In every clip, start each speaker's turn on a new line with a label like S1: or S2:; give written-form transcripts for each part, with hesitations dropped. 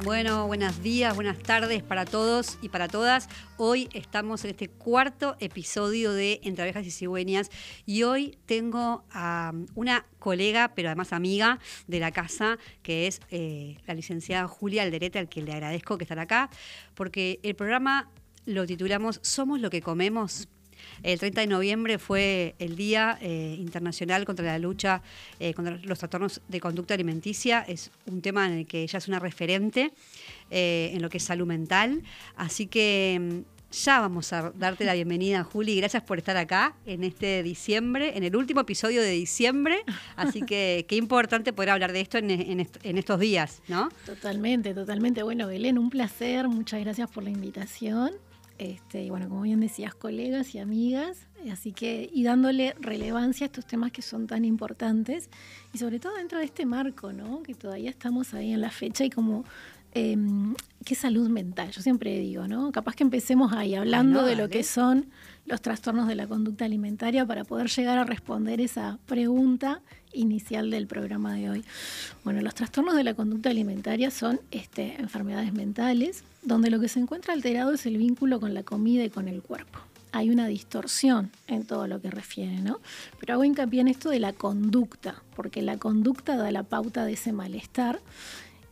S1: Bueno, buenos días, buenas tardes para todos y para todas. Hoy estamos en este cuarto episodio de Entre Abejas y Cigüeñas y hoy tengo a una colega, pero además amiga de la casa, que es la licenciada Julia Alderete, al que le agradezco que estar acá, porque el programa lo titulamos Somos lo que comemos. El 30 de noviembre fue el Día Internacional contra la lucha contra los trastornos de conducta alimenticia. Es un tema en el que ella es una referente en lo que es salud mental. Así que ya vamos a darte la bienvenida, Juli. Gracias por estar acá en este diciembre, en el último episodio de diciembre. Así que qué importante poder hablar de esto en estos días, ¿no?
S2: Totalmente, totalmente. Bueno, Belén, un placer. Muchas gracias por la invitación. Y bueno, como bien decías, colegas y amigas, así que y dándole relevancia a estos temas que son tan importantes y sobre todo dentro de este marco, ¿no? Que todavía estamos ahí en la fecha y como qué salud mental. Yo siempre digo, ¿no? Capaz que empecemos ahí hablando de lo que son los trastornos de la conducta alimentaria para poder llegar a responder esa pregunta inicial del programa de hoy. Bueno, los trastornos de la conducta alimentaria son enfermedades mentales donde lo que se encuentra alterado es el vínculo con la comida y con el cuerpo. Hay una distorsión en todo lo que refiere, ¿no? Pero hago hincapié en esto de la conducta, porque la conducta da la pauta de ese malestar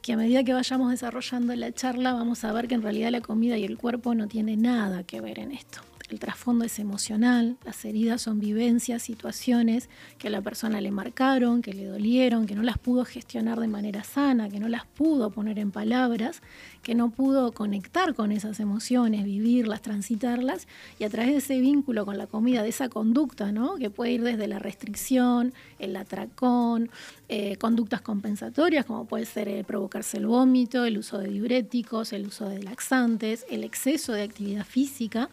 S2: que a medida que vayamos desarrollando la charla vamos a ver que en realidad la comida y el cuerpo no tienen nada que ver en esto. El trasfondo es emocional, las heridas son vivencias, situaciones que a la persona le marcaron, que le dolieron, que no las pudo gestionar de manera sana, que no las pudo poner en palabras, que no pudo conectar con esas emociones, vivirlas, transitarlas, y a través de ese vínculo con la comida, de esa conducta, ¿no? Que puede ir desde la restricción, el atracón, conductas compensatorias, como puede ser provocarse el vómito, el uso de diuréticos, el uso de laxantes, el exceso de actividad física,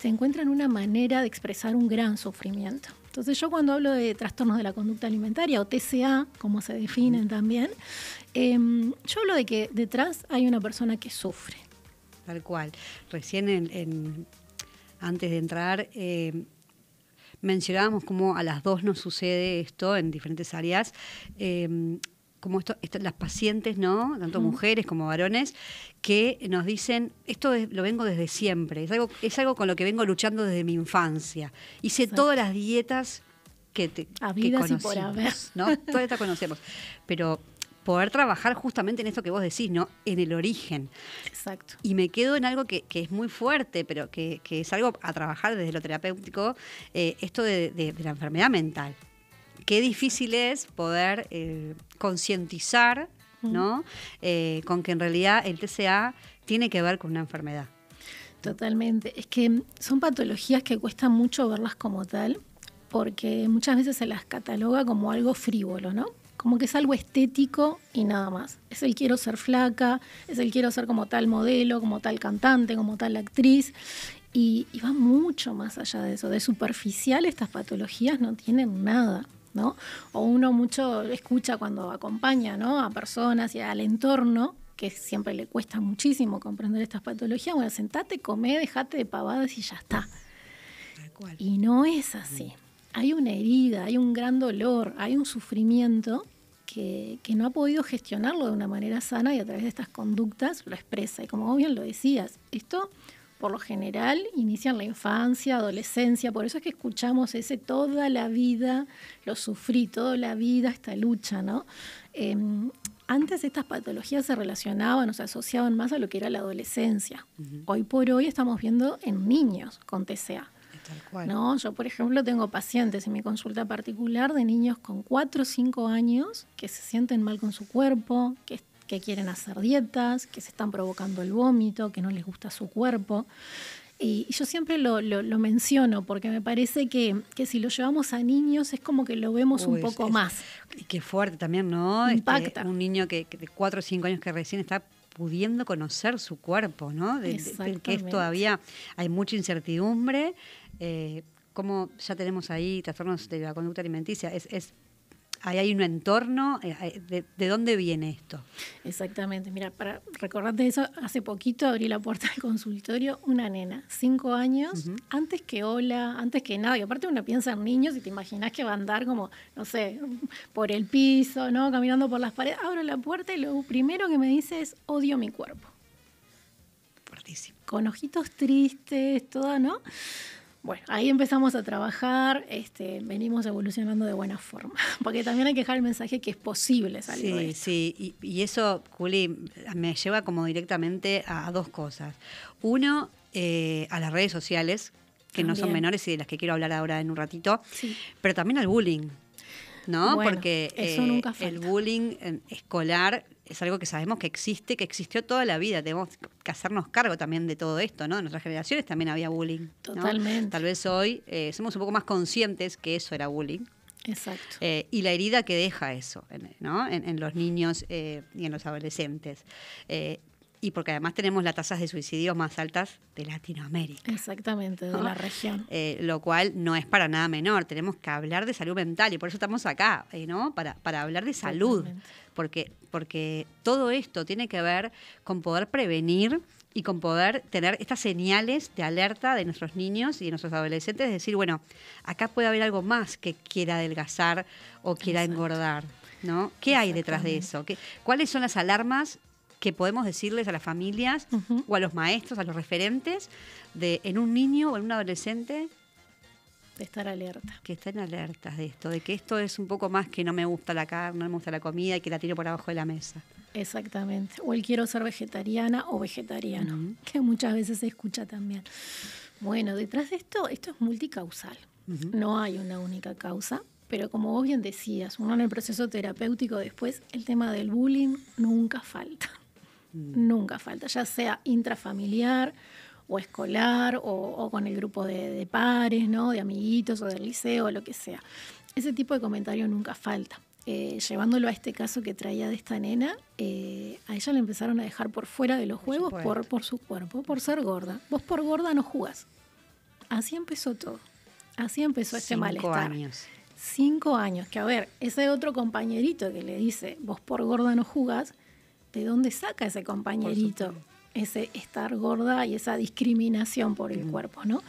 S2: encuentran una manera de expresar un gran sufrimiento. Entonces yo cuando hablo de trastornos de la conducta alimentaria o TCA, como se definen también, yo hablo de que detrás hay una persona que sufre.
S1: Tal cual. Recién antes de entrar mencionábamos cómo a las dos nos sucede esto en diferentes áreas, como las pacientes, ¿no? Tanto mujeres como varones, que nos dicen, lo vengo desde siempre, es algo con lo que vengo luchando desde mi infancia. Hice
S2: Exacto.
S1: todas las dietas que conocimos,
S2: y por haber,
S1: ¿no? Todas estas conocemos. Pero poder trabajar justamente en esto que vos decís, ¿no? En el origen.
S2: Exacto.
S1: Y me quedo en algo que es muy fuerte, pero que es algo a trabajar desde lo terapéutico, esto de la enfermedad mental. Qué difícil es poder concientizar, ¿no? Con que en realidad el TCA tiene que ver con una enfermedad.
S2: Totalmente. Es que son patologías que cuesta mucho verlas como tal, porque muchas veces se las cataloga como algo frívolo, ¿no? Como que es algo estético y nada más. Es el quiero ser flaca, es el quiero ser como tal modelo, como tal cantante, como tal actriz. Y va mucho más allá de eso. De superficial estas patologías no tienen nada, ¿no? O uno mucho escucha cuando acompaña, ¿no? A personas y al entorno, que siempre le cuesta muchísimo comprender estas patologías. Bueno, sentate, comé, dejate de pavadas y ya está.
S1: Tal cual.
S2: Y no es así. Hay una herida, hay un gran dolor, hay un sufrimiento que no ha podido gestionarlo de una manera sana y a través de estas conductas lo expresa. Y como vos bien lo decías, esto por lo general inicia en la infancia, adolescencia, por eso es que escuchamos ese toda la vida lo sufrí, toda la vida esta lucha, ¿no? Antes estas patologías se relacionaban o se asociaban más a lo que era la adolescencia. Hoy por hoy estamos viendo en niños con TCA.
S1: Tal cual.
S2: ¿No? Yo, por ejemplo, tengo pacientes en mi consulta particular de niños con 4 o 5 años que se sienten mal con su cuerpo, que quieren hacer dietas, que se están provocando el vómito, que no les gusta su cuerpo. Y yo siempre lo menciono porque me parece que si lo llevamos a niños es como que lo vemos un poco más.
S1: Y qué fuerte también, ¿no?
S2: Impacta.
S1: Un niño que de 4 o 5 años que recién está pudiendo conocer su cuerpo, ¿no? De que es todavía hay mucha incertidumbre. Como ya tenemos ahí trastornos de la conducta alimenticia, es ahí hay un entorno. ¿De dónde viene esto?
S2: Exactamente. Mira, para recordarte eso, hace poquito abrí la puerta del consultorio, una nena, 5 años, antes que hola, antes que nada. Y aparte uno piensa en niños y te imaginas que va a andar como, no sé, por el piso, ¿no? Caminando por las paredes. Abro la puerta y lo primero que me dice es, odio mi cuerpo.
S1: Fuertísimo.
S2: Con ojitos tristes, toda, ¿no? Bueno, ahí empezamos a trabajar, venimos evolucionando de buena forma, porque también hay que dejar el mensaje que es posible salir de esto.
S1: Sí, y eso, Juli, me lleva como directamente a 2 cosas. Uno, a las redes sociales, que también no son menores y de las que quiero hablar ahora en un ratito, pero también al bullying, ¿no?
S2: Bueno,
S1: porque
S2: eso nunca falta.
S1: El bullying escolar es algo que sabemos que existe, que existió toda la vida. Tenemos que hacernos cargo también de todo esto, ¿no? En nuestras generaciones también había bullying, ¿no?
S2: Totalmente.
S1: Tal vez hoy somos un poco más conscientes que eso era bullying.
S2: Exacto.
S1: Y la herida que deja eso, ¿no? En los niños y en los adolescentes. Y porque además tenemos las tasas de suicidios más altas de Latinoamérica.
S2: Exactamente, de la región.
S1: Lo cual no es para nada menor. Tenemos que hablar de salud mental y por eso estamos acá, ¿no? Para hablar de salud. Porque todo esto tiene que ver con poder prevenir y con poder tener estas señales de alerta de nuestros niños y de nuestros adolescentes, de decir, bueno, acá puede haber algo más que quiera adelgazar o quiera engordar, ¿no? ¿Qué hay detrás de eso? ¿Cuáles son las alarmas que podemos decirles a las familias o a los maestros, a los referentes, en un niño o en un adolescente?
S2: De estar alerta.
S1: Que estén alertas de esto, de que esto es un poco más que no me gusta la carne, no me gusta la comida y que la tiro por abajo de la mesa.
S2: Exactamente. O el quiero ser vegetariana o vegetariano, que muchas veces se escucha también. Bueno, detrás de esto es multicausal. No hay una única causa, pero como vos bien decías, uno en el proceso terapéutico después, el tema del bullying nunca falta. Nunca falta, ya sea intrafamiliar o escolar o con el grupo de pares, ¿no? De amiguitos o del liceo, lo que sea. Ese tipo de comentario nunca falta. Llevándolo a este caso que traía de esta nena, a ella le empezaron a dejar por fuera de los juegos por su cuerpo, por ser gorda. Vos por gorda no jugás. Así empezó todo. Así empezó este malestar.
S1: 5 años.
S2: 5 años. Que a ver, ese otro compañerito que le dice, vos por gorda no jugás, ¿de dónde saca ese compañerito ese estar gorda y esa discriminación por el cuerpo, ¿no?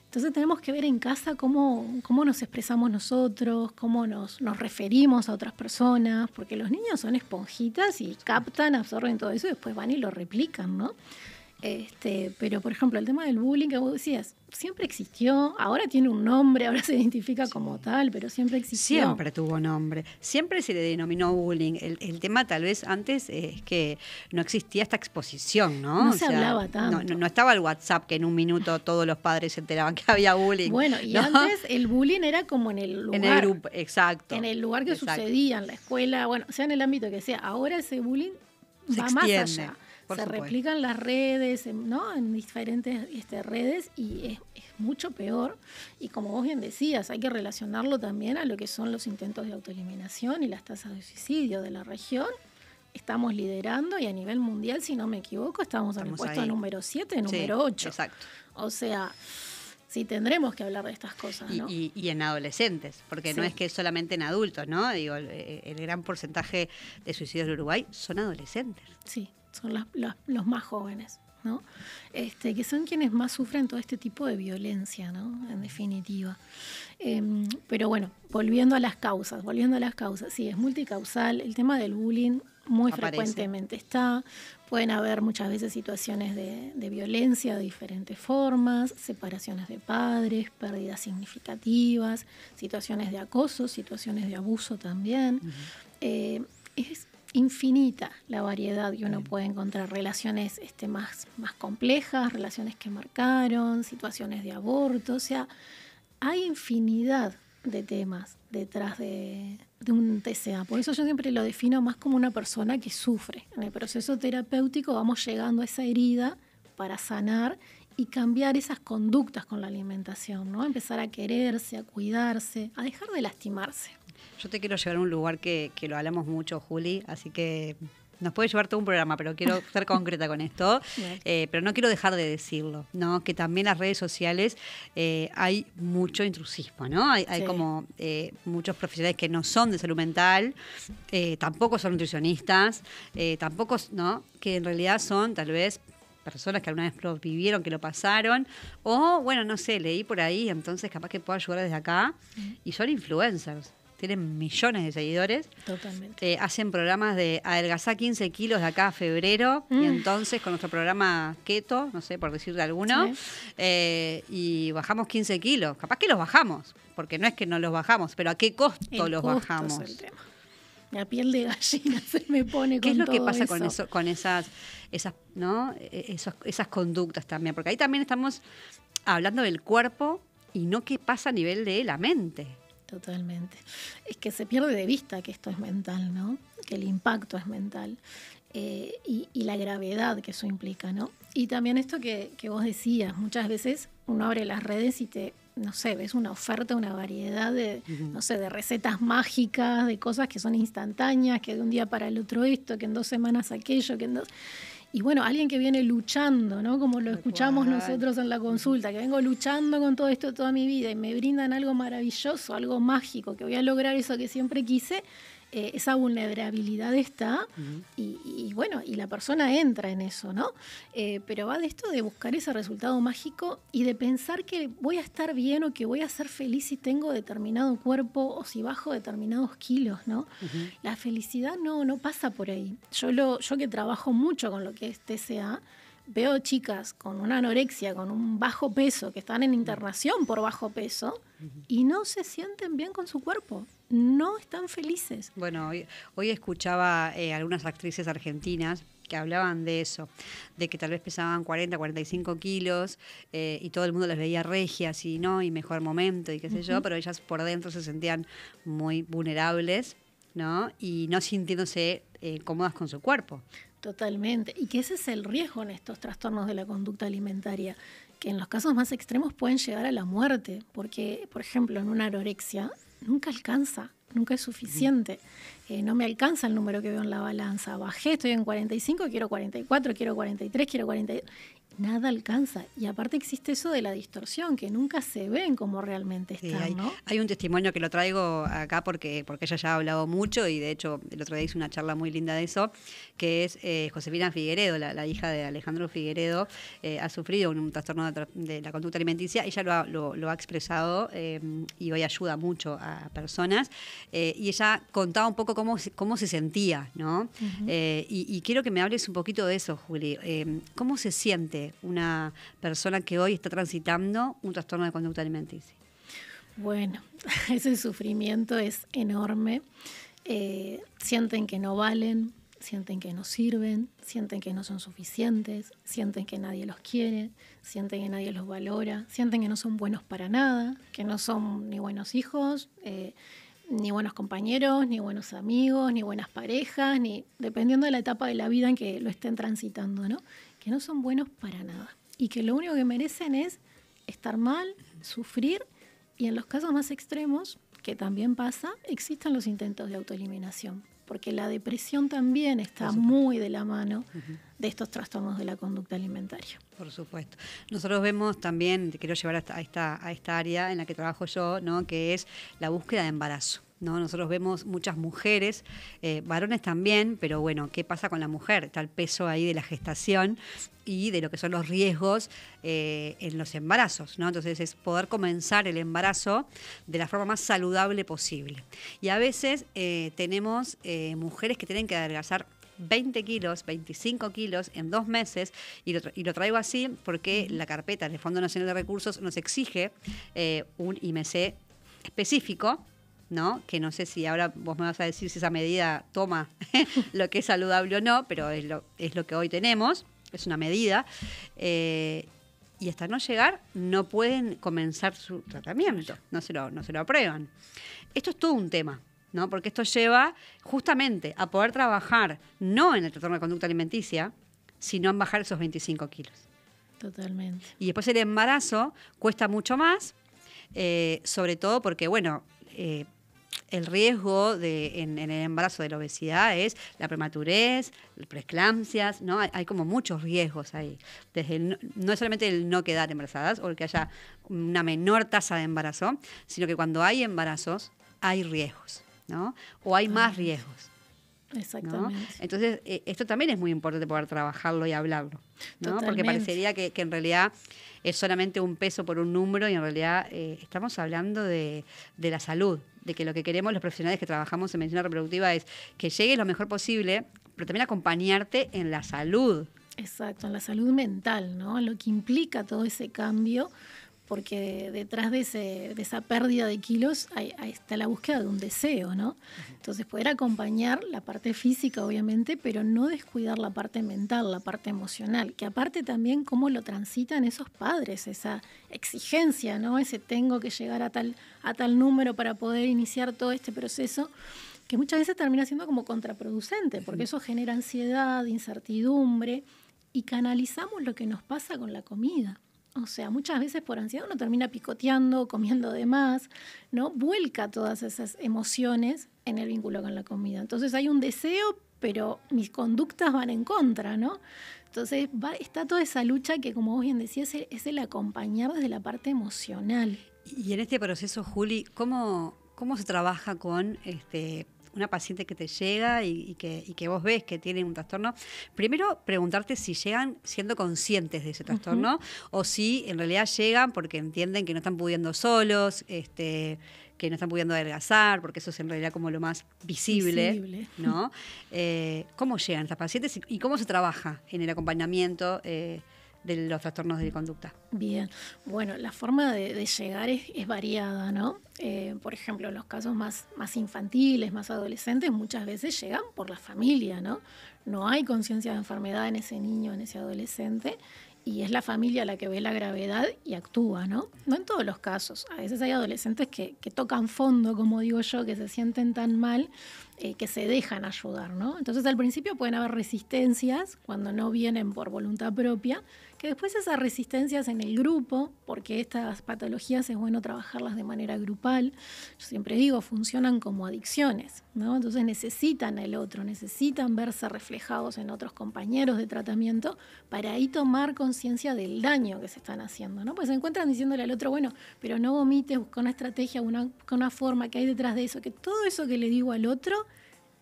S2: Entonces tenemos que ver en casa cómo nos expresamos nosotros, cómo nos referimos a otras personas, porque los niños son esponjitas y captan, absorben todo eso y después van y lo replican, ¿no? Pero, por ejemplo, el tema del bullying que vos decías, siempre existió, ahora tiene un nombre, ahora se identifica como tal, pero siempre existió.
S1: Siempre tuvo nombre, siempre se le denominó bullying. El tema tal vez antes es que no existía esta exposición, ¿no?
S2: No se hablaba tanto.
S1: No estaba el WhatsApp que en un minuto todos los padres se enteraban que había bullying.
S2: Bueno, y
S1: ¿no?
S2: antes el bullying era como en el lugar.
S1: En el grupo, exacto.
S2: En el lugar que sucedía, en la escuela, bueno, sea en el ámbito que sea. Ahora ese bullying va más allá. Se replican las redes, ¿no? En diferentes redes y es mucho peor. Y como vos bien decías, hay que relacionarlo también a lo que son los intentos de autoeliminación y las tasas de suicidio de la región. Estamos liderando y a nivel mundial, si no me equivoco, estamos en el puesto número 7, número 8.
S1: Exacto.
S2: O sea, sí tendremos que hablar de estas cosas, ¿no?
S1: Y en adolescentes, porque no es que solamente en adultos, ¿no? Digo, el gran porcentaje de suicidios de Uruguay son adolescentes.
S2: Sí. Son los más jóvenes, ¿no? Que son quienes más sufren todo este tipo de violencia, ¿no? En definitiva. Pero bueno, volviendo a las causas, sí, es multicausal. El tema del bullying muy frecuentemente está. Pueden haber muchas veces situaciones de violencia de diferentes formas, separaciones de padres, pérdidas significativas, situaciones de acoso, situaciones de abuso también. Es infinita la variedad que uno puede encontrar, relaciones más complejas, relaciones que marcaron, situaciones de aborto, o sea, hay infinidad de temas detrás de un TCA. Por eso yo siempre lo defino más como una persona que sufre. En el proceso terapéutico vamos llegando a esa herida para sanar y cambiar esas conductas con la alimentación, ¿no? Empezar a quererse, a cuidarse, a dejar de lastimarse.
S1: Yo te quiero llevar a un lugar que lo hablamos mucho, Juli, así que nos puede llevar todo un programa, pero quiero ser concreta con esto, pero no quiero dejar de decirlo, ¿no? Que también en las redes sociales hay mucho intrusismo, ¿no? Hay como muchos profesionales que no son de salud mental, tampoco son nutricionistas, tampoco, ¿no? Que en realidad son tal vez personas que alguna vez lo vivieron, que lo pasaron, o bueno, no sé, leí por ahí, entonces capaz que puedo ayudar desde acá, y son influencers. Tienen millones de seguidores.
S2: Totalmente.
S1: Hacen programas de adelgazar 15 kilos de acá a febrero. Y entonces con nuestro programa keto, no sé, por decirle alguno, y bajamos 15 kilos. Capaz que los bajamos, porque no es que no los bajamos, pero ¿a qué costo los bajamos?
S2: Es el tema. La piel de gallina se me pone con
S1: ¿Qué es lo que pasa
S2: eso?
S1: con esas, ¿no? Esas conductas también? Porque ahí también estamos hablando del cuerpo y no qué pasa a nivel de la mente.
S2: Totalmente. Es que se pierde de vista que esto es mental, ¿no? Que el impacto es mental. Y la gravedad que eso implica, ¿no? Y también esto que vos decías, muchas veces uno abre las redes y no sé, ves una oferta, una variedad de, no sé, de recetas mágicas, de cosas que son instantáneas, que de un día para el otro esto, que en 2 semanas aquello, que en 2... Y bueno, alguien que viene luchando, ¿no? Como lo escuchamos nosotros en la consulta, que vengo luchando con todo esto toda mi vida y me brindan algo maravilloso, algo mágico, que voy a lograr eso que siempre quise, esa vulnerabilidad está y bueno, y la persona entra en eso, ¿no? Pero va de esto de buscar ese resultado mágico y de pensar que voy a estar bien o que voy a ser feliz si tengo determinado cuerpo o si bajo determinados kilos, ¿no? La felicidad no pasa por ahí. Yo que trabajo mucho con lo que es TCA, veo chicas con una anorexia, con un bajo peso, que están en internación por bajo peso y no se sienten bien con su cuerpo. No están felices.
S1: Bueno, hoy escuchaba algunas actrices argentinas que hablaban de eso, de que tal vez pesaban 40, 45 kilos y todo el mundo las veía regias y mejor momento y qué sé yo, pero ellas por dentro se sentían muy vulnerables, ¿no? Y no sintiéndose cómodas con su cuerpo.
S2: Totalmente. Y que ese es el riesgo en estos trastornos de la conducta alimentaria, que en los casos más extremos pueden llegar a la muerte, porque, por ejemplo, en una anorexia nunca alcanza, nunca es suficiente. No me alcanza el número que veo en la balanza. Bajé, estoy en 45, quiero 44, quiero 43, quiero 42. Nada alcanza. Y aparte existe eso de la distorsión, que nunca se ven como realmente están, ¿no?
S1: Hay un testimonio que lo traigo acá porque ella ya ha hablado mucho y de hecho el otro día hice una charla muy linda de eso, que es Josefina Figueredo, la hija de Alejandro Figueredo, ha sufrido un trastorno de la conducta alimenticia. Ella lo ha expresado y hoy ayuda mucho a personas. Y ella contaba un poco cómo se sentía, ¿no? Y quiero que me hables un poquito de eso, Juli. ¿Cómo se siente una persona que hoy está transitando un trastorno de conducta alimenticia?
S2: Bueno, ese sufrimiento es enorme. Sienten que no valen, sienten que no sirven, sienten que no son suficientes, sienten que nadie los quiere, sienten que nadie los valora, sienten que no son buenos para nada, que no son ni buenos hijos, ni buenos compañeros, ni buenos amigos, ni buenas parejas, ni dependiendo de la etapa de la vida en que lo estén transitando, ¿no? Que no son buenos para nada y que lo único que merecen es estar mal, sufrir y en los casos más extremos, que también pasa, existen los intentos de autoeliminación, porque la depresión también está muy de la mano de estos trastornos de la conducta alimentaria.
S1: Por supuesto. Nosotros vemos también, te quiero llevar a esta área en la que trabajo yo, ¿no? Que es la búsqueda de embarazo, ¿no? Nosotros vemos muchas mujeres, varones también, pero bueno, ¿qué pasa con la mujer? Está el peso ahí de la gestación y de lo que son los riesgos en los embarazos, ¿no? Entonces es poder comenzar el embarazo de la forma más saludable posible. Y a veces tenemos mujeres que tienen que adelgazar 20 kilos, 25 kilos en 2 meses, y lo traigo así porque la carpeta del Fondo Nacional de Recursos nos exige un IMC específico, ¿no? Que no sé si ahora vos me vas a decir si esa medida toma lo que es saludable o no, pero es lo que hoy tenemos, es una medida, y hasta no llegar no pueden comenzar su tratamiento, no se lo aprueban. Esto es todo un tema, ¿no? Porque esto lleva justamente a poder trabajar no en el trastorno de conducta alimenticia, sino en bajar esos 25 kilos.
S2: Totalmente.
S1: Y después el embarazo cuesta mucho más, sobre todo porque, bueno, el riesgo en el embarazo de la obesidad es la prematurez, preeclampsias, ¿no? Hay como muchos riesgos ahí. No es solamente el no quedar embarazadas o el que haya una menor tasa de embarazo, sino que cuando hay embarazos hay riesgos, ¿no? O hay más riesgos.
S2: Exactamente.
S1: ¿No? Entonces, esto también es muy importante poder trabajarlo y hablarlo, ¿no? Porque parecería que en realidad es solamente un peso por un número y en realidad estamos hablando de la salud, de que lo que queremos los profesionales que trabajamos en medicina reproductiva es que llegues lo mejor posible, pero también acompañarte en la salud.
S2: Exacto, en la salud mental, ¿no? Lo que implica todo ese cambio, porque detrás de esa pérdida de kilos ahí está la búsqueda de un deseo, ¿no? Entonces poder acompañar la parte física, obviamente, pero no descuidar la parte mental, la parte emocional, que aparte también cómo lo transitan esos padres, esa exigencia, ¿no? Ese tengo que llegar a tal número para poder iniciar todo este proceso, que muchas veces termina siendo como contraproducente, porque eso genera ansiedad, incertidumbre, y canalizamos lo que nos pasa con la comida. O sea, muchas veces por ansiedad uno termina picoteando, comiendo de más, ¿no? Vuelca todas esas emociones en el vínculo con la comida. Entonces hay un deseo, pero mis conductas van en contra, ¿no? Entonces está toda esa lucha que, como vos bien decías, es el acompañar desde la parte emocional.
S1: Y en este proceso, Juli, ¿cómo se trabaja con una paciente que te llega y que vos ves que tiene un trastorno? Primero, preguntarte si llegan siendo conscientes de ese trastorno o si en realidad llegan porque entienden que no están pudiendo solos, que no están pudiendo adelgazar, porque eso es en realidad como lo más visible. ¿No? ¿Cómo llegan estas pacientes y cómo se trabaja en el acompañamiento de los trastornos de conducta?
S2: Bien, bueno, la forma de llegar es variada, ¿no? Por ejemplo, en los casos más infantiles, más adolescentes, muchas veces llegan por la familia, ¿no? No hay conciencia de enfermedad en ese niño, en ese adolescente, y es la familia la que ve la gravedad y actúa, ¿no? No en todos los casos. A veces hay adolescentes que tocan fondo, como digo yo, que se sienten tan mal que se dejan ayudar, ¿no? Entonces al principio pueden haber resistencias cuando no vienen por voluntad propia, que después esas resistencias en el grupo, porque estas patologías es bueno trabajarlas de manera grupal, yo siempre digo, funcionan como adicciones, ¿no? Entonces necesitan el otro, necesitan verse reflejados en otros compañeros de tratamiento para ahí tomar conciencia del daño que se están haciendo, ¿no? Pues se encuentran diciéndole al otro, bueno, pero no vomites, busca una estrategia, busca una forma que hay detrás de eso, que todo eso que le digo al otro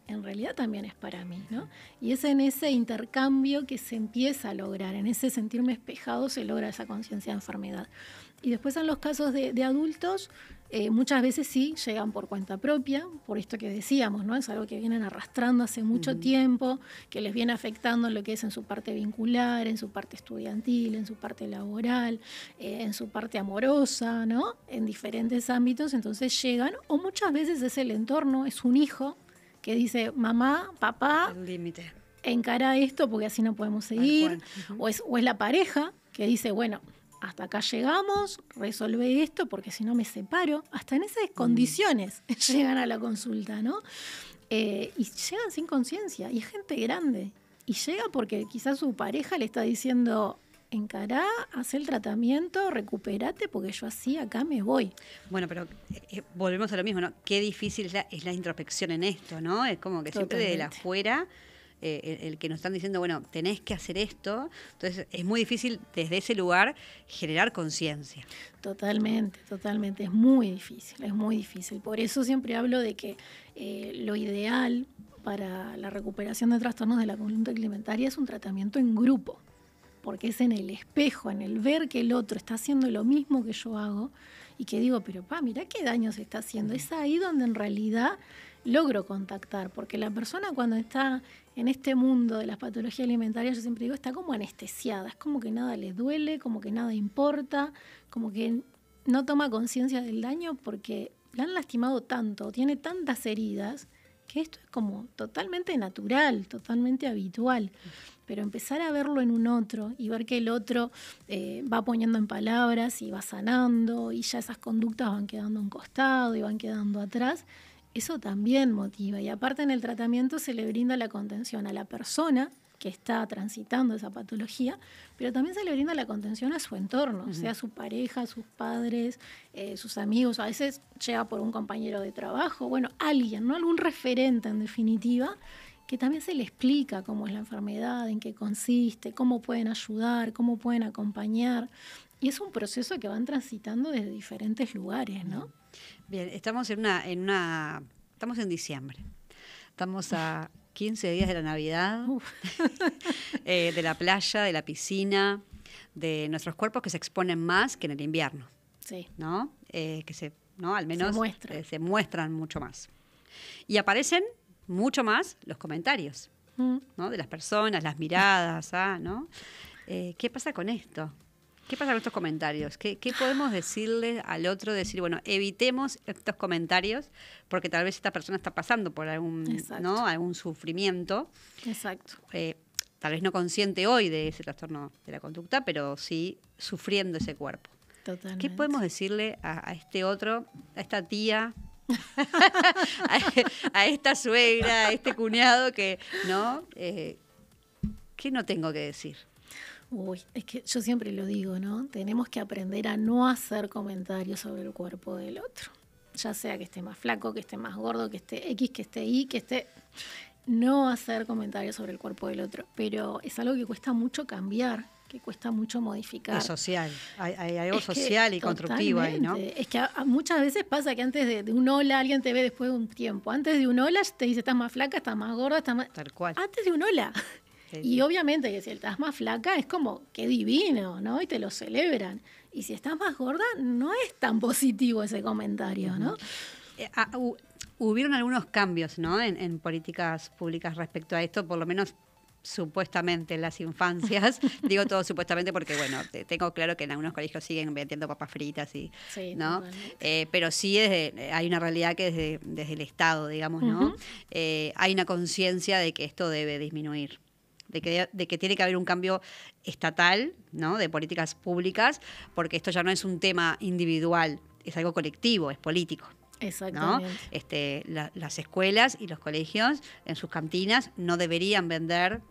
S2: en realidad también es para mí, ¿no? Y es en ese intercambio que se empieza a lograr, en ese sentirme espejado se logra esa conciencia de enfermedad. Y después en los casos de adultos, muchas veces sí llegan por cuenta propia, por esto que decíamos, ¿no? Es algo que vienen arrastrando hace mucho tiempo, que les viene afectando en lo que es en su parte vincular, en su parte estudiantil, en su parte laboral, en su parte amorosa, ¿no? En diferentes ámbitos, entonces llegan, o muchas veces es el entorno, es un hijo que dice, mamá, papá,
S1: el límite,
S2: encara esto porque así no podemos seguir, o es la pareja que dice, bueno, hasta acá llegamos, resolvé esto porque si no me separo. Hasta en esas condiciones llegan a la consulta, ¿no? Y llegan sin conciencia, y es gente grande. Y llega porque quizás su pareja le está diciendo, encará, haz el tratamiento, recupérate porque yo así acá me voy.
S1: Bueno, pero volvemos a lo mismo, ¿no? Qué difícil es la introspección en esto, ¿no? Es como que siempre desde la afuera el que nos están diciendo, bueno, tenés que hacer esto. Entonces es muy difícil desde ese lugar generar conciencia.
S2: Totalmente, es muy difícil. Por eso siempre hablo de que lo ideal para la recuperación de trastornos de la conducta alimentaria es un tratamiento en grupo, porque es en el espejo, en el ver que el otro está haciendo lo mismo que yo hago y que digo, pero mirá qué daño se está haciendo. Es ahí donde en realidad logro contactar, porque la persona cuando está en este mundo de las patologías alimentarias, yo siempre digo, está como anestesiada, es como que nada le duele, como que nada importa, como que no toma conciencia del daño porque la han lastimado tanto, tiene tantas heridas, que esto es como totalmente natural, totalmente habitual. Pero empezar a verlo en un otro y ver que el otro va poniendo en palabras y va sanando y ya esas conductas van quedando a un costado y van quedando atrás, eso también motiva. Y aparte en el tratamiento se le brinda la contención a la persona que está transitando esa patología, pero también se le brinda la contención a su entorno, sea su pareja, sus padres, sus amigos, a veces llega por un compañero de trabajo, bueno, alguien, ¿no? Algún referente en definitiva, que también se le explica cómo es la enfermedad, en qué consiste, cómo pueden ayudar, cómo pueden acompañar. Y es un proceso que van transitando desde diferentes lugares, ¿no?
S1: Bien, estamos estamos en diciembre. Estamos a 15 días de la Navidad, de la playa, de la piscina, de nuestros cuerpos que se exponen más que en el invierno.
S2: Sí.
S1: ¿No? Al menos se muestran mucho más. Y aparecen mucho más los comentarios, ¿no? De las personas, las miradas, ¿no? ¿Qué pasa con esto? ¿Qué pasa con estos comentarios? ¿Qué podemos decirle al otro? Decir, bueno, evitemos estos comentarios porque tal vez esta persona está pasando por algún sufrimiento.
S2: Exacto.
S1: Tal vez no consciente hoy de ese trastorno de la conducta, pero sí sufriendo ese cuerpo.
S2: Totalmente.
S1: ¿Qué podemos decirle a este otro, a esta tía, a esta suegra, a este cuñado que, ¿no? ¿Qué no tengo que decir?
S2: Uy, es que yo siempre lo digo, ¿no? Tenemos que aprender a no hacer comentarios sobre el cuerpo del otro. Ya sea que esté más flaco, que esté más gordo, que esté X, que esté Y, que esté... No hacer comentarios sobre el cuerpo del otro. Pero es algo que cuesta mucho cambiar, que cuesta mucho modificar.
S1: Es social. Hay algo social y constructivo ahí, ¿no?
S2: Es que muchas veces pasa que antes de un hola, alguien te ve después de un tiempo. Antes de un hola te dice, estás más flaca, estás más gorda, estás más...
S1: Tal cual.
S2: Antes de un hola.
S1: Sí.
S2: Y obviamente que si estás más flaca es como, qué divino, ¿no? Y te lo celebran. Y si estás más gorda, no es tan positivo ese comentario, ¿no?
S1: Hubieron algunos cambios, ¿no? En políticas públicas respecto a esto, por lo menos supuestamente en las infancias. Digo todo supuestamente porque, bueno, tengo claro que en algunos colegios siguen vendiendo papas fritas, sí, ¿no? Pero sí hay una realidad que desde el Estado, digamos, ¿no? Hay una conciencia de que esto debe disminuir. De que tiene que haber un cambio estatal, ¿no? De políticas públicas, porque esto ya no es un tema individual, es algo colectivo, es político.
S2: Exactamente.
S1: ¿No? Las escuelas y los colegios en sus cantinas no deberían vender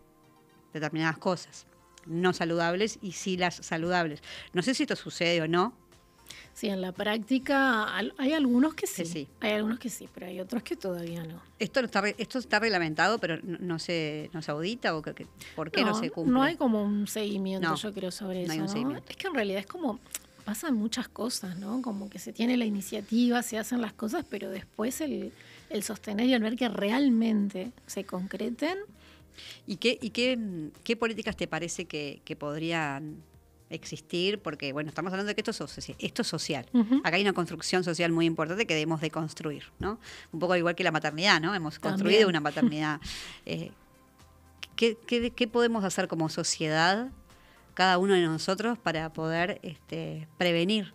S1: determinadas cosas no saludables y sí las saludables. No sé si esto sucede o no.
S2: Sí, en la práctica hay algunos que
S1: sí.
S2: Hay algunos que sí, pero hay otros que todavía no.
S1: Esto está reglamentado, pero no se audita o ¿por qué no se cumple?
S2: No hay como un seguimiento, yo creo, sobre eso.
S1: Hay un seguimiento.
S2: Es que en realidad es como pasan muchas cosas, ¿no? Como que se tiene la iniciativa, se hacen las cosas, pero después el sostener y el ver que realmente se concreten.
S1: ¿Y qué políticas te parece que podrían existir? Porque, bueno, estamos hablando de que esto es social. Acá hay una construcción social muy importante que debemos de construir, ¿no? Un poco igual que la maternidad, ¿no? Hemos construido una maternidad. ¿Qué podemos hacer como sociedad, cada uno de nosotros, para poder prevenir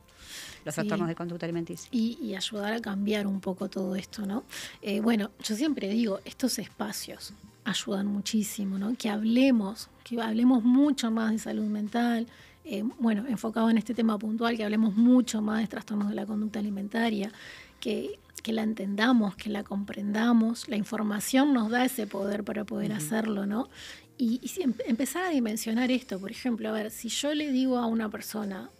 S1: los trastornos de conducta alimenticia?
S2: Y ayudar a cambiar un poco todo esto, ¿no? Bueno, yo siempre digo, estos espacios ayudan muchísimo, ¿no? Que hablemos mucho más de salud mental, enfocado en este tema puntual, que hablemos mucho más de trastornos de la conducta alimentaria, que la entendamos, que la comprendamos. La información nos da ese poder para poder hacerlo, ¿no? Y empezar a dimensionar esto. Por ejemplo, a ver, si yo le digo a una persona,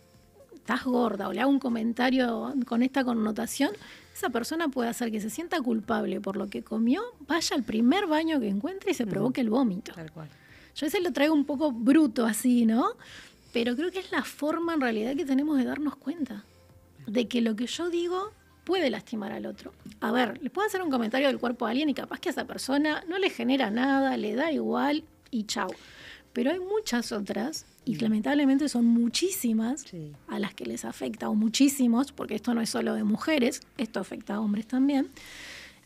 S2: estás gorda, o le hago un comentario con esta connotación, esa persona puede hacer que se sienta culpable por lo que comió, vaya al primer baño que encuentre y se provoque el vómito.
S1: Tal cual.
S2: Yo a veces lo traigo un poco bruto así, ¿no? Pero creo que es la forma en realidad que tenemos de darnos cuenta de que lo que yo digo puede lastimar al otro. A ver, le puedo hacer un comentario del cuerpo a alguien y capaz que a esa persona no le genera nada, le da igual y chau. Pero hay muchas otras, y lamentablemente son muchísimas, a las que les afecta, o muchísimos, porque esto no es solo de mujeres, esto afecta a hombres también,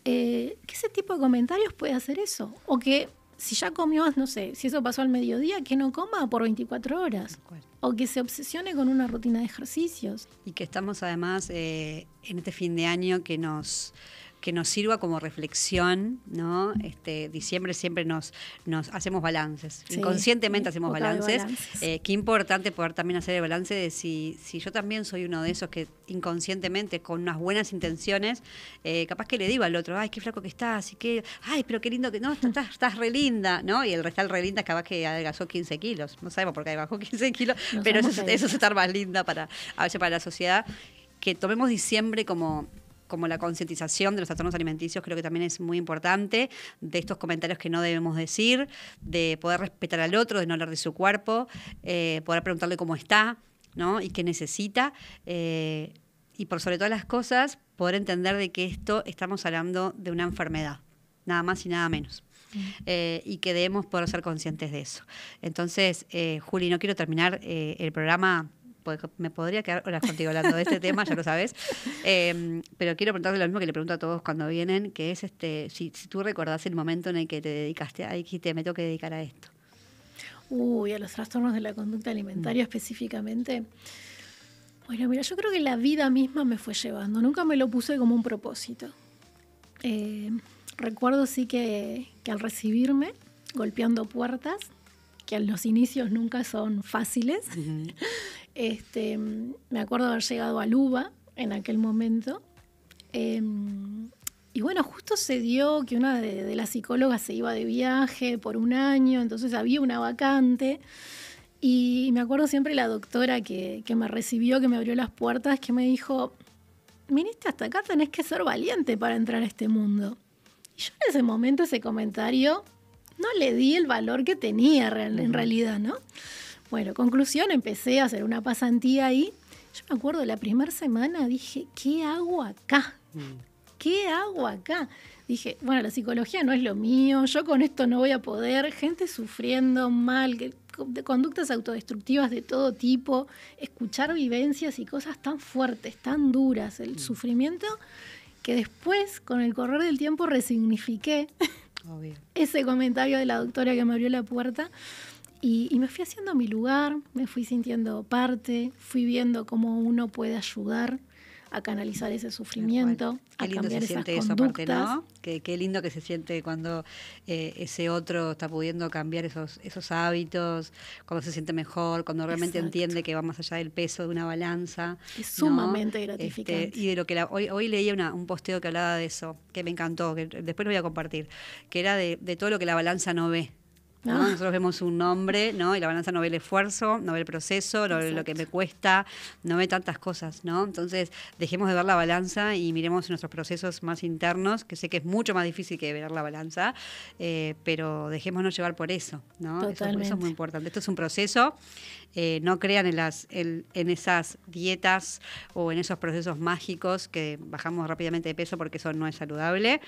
S2: que ese tipo de comentarios puede hacer eso. O que si ya comió, no sé, si eso pasó al mediodía, que no coma por 24 horas. O que se obsesione con una rutina de ejercicios.
S1: Y que estamos además en este fin de año que que nos sirva como reflexión, ¿no? Diciembre siempre nos hacemos balances,
S2: Sí,
S1: inconscientemente hacemos balances.
S2: balances.
S1: Qué importante poder también hacer el balance de si yo también soy uno de esos que inconscientemente, con unas buenas intenciones, capaz que le digo al otro, ay, qué flaco que estás, y qué, ay, pero qué lindo que, no, estás re linda, ¿no? Y el restar re linda es capaz que adelgazó 15 kilos, no sabemos por qué bajó 15 kilos, pero eso es estar más linda a veces para la sociedad. Que tomemos diciembre como la concientización de los trastornos alimenticios, creo que también es muy importante, de estos comentarios que no debemos decir, de poder respetar al otro, de no hablar de su cuerpo, poder preguntarle cómo está, ¿no? Y qué necesita, y por sobre todas las cosas, poder entender de que estamos hablando de una enfermedad, nada más y nada menos. Y que debemos poder ser conscientes de eso. Entonces, Juli, no quiero terminar el programa, porque me podría quedar horas contigo hablando de este tema, ya lo sabes, pero quiero preguntarte lo mismo que le pregunto a todos cuando vienen, que es si tú recordás el momento en el que te dedicaste, ahí dijiste, me tengo que dedicar a esto.
S2: A los trastornos de la conducta alimentaria específicamente. Bueno, mira, yo creo que la vida misma me fue llevando, nunca me lo puse como un propósito. Recuerdo sí que al recibirme, golpeando puertas, que los inicios nunca son fáciles, me acuerdo haber llegado a Luba en aquel momento, y bueno, justo se dio que una de las psicólogas se iba de viaje por un año, entonces había una vacante, y me acuerdo siempre la doctora que me recibió, que me abrió las puertas, que me dijo, viniste hasta acá, tenés que ser valiente para entrar a este mundo. Y yo en ese momento, ese comentario, no le di el valor que tenía en realidad, ¿no? Bueno, conclusión, empecé a hacer una pasantía ahí. Yo me acuerdo, la primera semana dije, ¿qué hago acá? ¿Qué hago acá? Dije, bueno, la psicología no es lo mío, yo con esto no voy a poder, gente sufriendo mal, de conductas autodestructivas de todo tipo, escuchar vivencias y cosas tan fuertes, tan duras, el sufrimiento que después, con el correr del tiempo, resignifiqué. Obvio. Ese comentario de la doctora que me abrió la puerta y me fui haciendo mi lugar, me fui sintiendo parte, fui viendo cómo uno puede ayudar a canalizar ese sufrimiento, a cambiar esas conductas.
S1: ¿No? Qué lindo que se siente cuando ese otro está pudiendo cambiar esos hábitos, cuando se siente mejor, cuando realmente entiende que va más allá del peso de una balanza.
S2: Es sumamente gratificante.
S1: Y de lo que hoy leía un posteo que hablaba de eso, que me encantó, que después lo voy a compartir, que era de todo lo que la balanza no ve. ¿no? Nosotros vemos un nombre, ¿no? Y la balanza no ve el esfuerzo, no ve el proceso, no ve lo que me cuesta, no ve tantas cosas, ¿no? Entonces, dejemos de ver la balanza y miremos nuestros procesos más internos, que sé que es mucho más difícil que ver la balanza, pero dejémonos llevar por eso, ¿no? Eso es muy importante. Esto es un proceso. No crean en esas dietas o en esos procesos mágicos que bajamos rápidamente de peso porque eso no es saludable.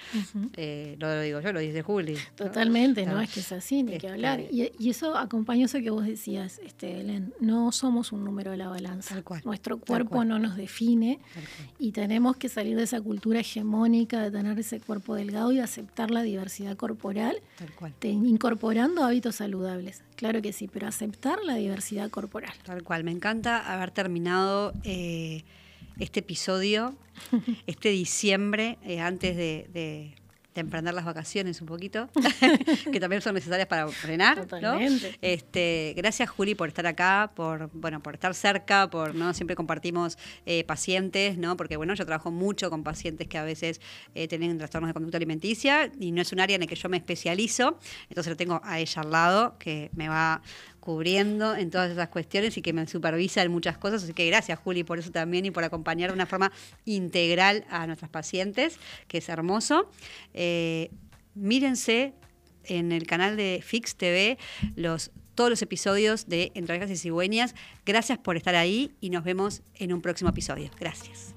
S1: Lo digo yo, lo dice Juli.
S2: Totalmente, ¿no? Es que es así, ni que hablar. Y eso acompaña eso que vos decías, Belén. No somos un número de la balanza.
S1: Tal cual.
S2: Nuestro cuerpo no nos define y tenemos que salir de esa cultura hegemónica de tener ese cuerpo delgado y aceptar la diversidad corporal,
S1: Tal cual.
S2: Incorporando hábitos saludables. Claro que sí, pero aceptar la diversidad corporal.
S1: Tal cual. Me encanta haber terminado este episodio, este diciembre, antes de emprender las vacaciones un poquito, que también son necesarias para frenar.
S2: Totalmente.
S1: ¿No? Gracias, Juli, por estar acá, por estar cerca, ¿no? Siempre compartimos pacientes, ¿no? Porque yo trabajo mucho con pacientes que a veces tienen trastornos de conducta alimenticia y no es un área en la que yo me especializo, entonces lo tengo a ella al lado, que me va cubriendo en todas esas cuestiones y que me supervisa en muchas cosas. Así que gracias, Juli, por eso también y por acompañar de una forma integral a nuestras pacientes, que es hermoso. Mírense en el canal de Fix TV todos los episodios de Entre Abejas y Cigüeñas. Gracias por estar ahí y nos vemos en un próximo episodio. Gracias.